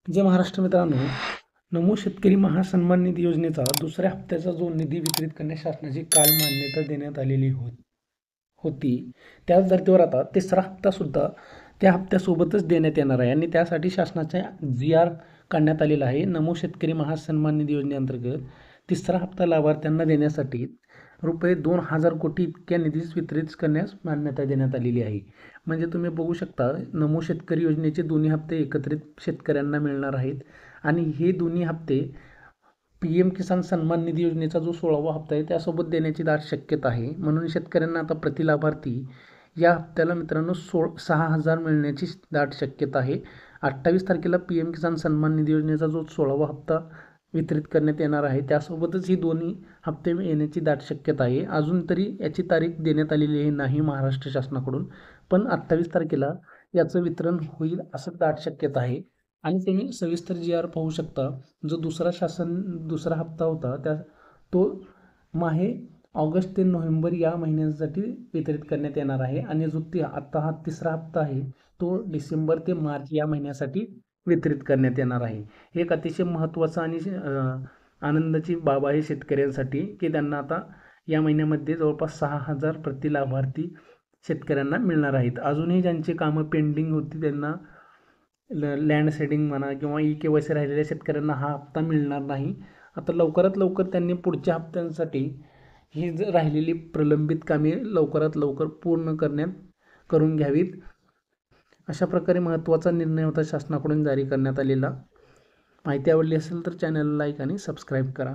जे महाराष्ट्र मित्रांनो, नमो शेतकरी महासन्मान निधी योजनेचा दुसऱ्या हप्त्याचा जो निधी वितरित करण्यास शासनाची काल मान्यता देण्यात आलेली होती. त्याच धर्तीवर आता तिसरा हप्ता सुद्धा त्या हप्त्यासोबतच देण्यात येणार आहे आणि त्यासाठी शासनाचा GR काढण्यात आलेला आहे. नमो शेतकरी महासन्मान निधी योजनेअंतर्गत तिसरा हप्ता लाभार्थ्यांना देण्यासाठी रुपये 2000 कोटी इतक्या निधीस वितरित करण्यास मान्यता देण्यात आलेली आहे. म्हणजे तुम्ही बघू शकता, नमो शेतकरी योजनेचे दोन्ही हप्ते एकत्रित शेतकऱ्यांना मिळणार आहेत आणि हे दोन्ही हप्ते PM किसान सन्मान निधी योजनेचा जो 16वा हप्ता आहे त्यासोबत देण्याची दाट शक्यता आहे. म्हणून शेतकऱ्यांना आता प्रति लाभार्थी या हप्त्याला मित्रांनो 6000 मिळण्याची दाट शक्यता आहे. 28 तारखेला PM किसान सन्मान निधी योजनेचा जो 16वा हप्ता वितरित करण्यात येणार आहे त्यासोबतच ही दोन्ही हप्ते येण्याची दाट शक्यता आहे. अजून तरी याची तारीख देण्यात आलेली नाही महाराष्ट्र शासनाकडून, पण 28 तारखेला याचं वितरण होईल असं दाट शक्यता आहे. आणि तुम्ही सविस्तर GR पाहू शकता. जो दुसरा हप्ता होता तो माहे ऑगस्ट ते नोव्हेंबर या महिन्यासाठी वितरित करण्यात येणार आहे आणि जो आता हा तिसरा हप्ता आहे तो डिसेंबर ते मार्च या महिन्यासाठी वितरित करण्यात येणार आहे. हे एक अतिशय महत्त्वाचं आणि आनंदाची बाब आहे शेतकऱ्यांसाठी की त्यांना आता या महिन्यामध्ये जवळपास 6000 प्रति लाभार्थी शेतकऱ्यांना मिळणार आहेत. अजूनही ज्यांची कामं पेंडिंग होती त्यांना लँड सेडिंग म्हणा किंवा KYC राहिलेल्या शेतकऱ्यांना हा हप्ता मिळणार नाही. आता लवकरात लवकर त्यांनी पुढच्या हप्त्यांसाठी ही राहिलेली प्रलंबित कामे लवकरात लवकर पूर्ण करून घ्यावीत. अशा प्रकारे महत्त्वाचा निर्णय होता शासनाकडून जारी करण्यात आलेला. माहिती आवडली असेल तर चॅनलला लाईक आणि सबस्क्राईब करा.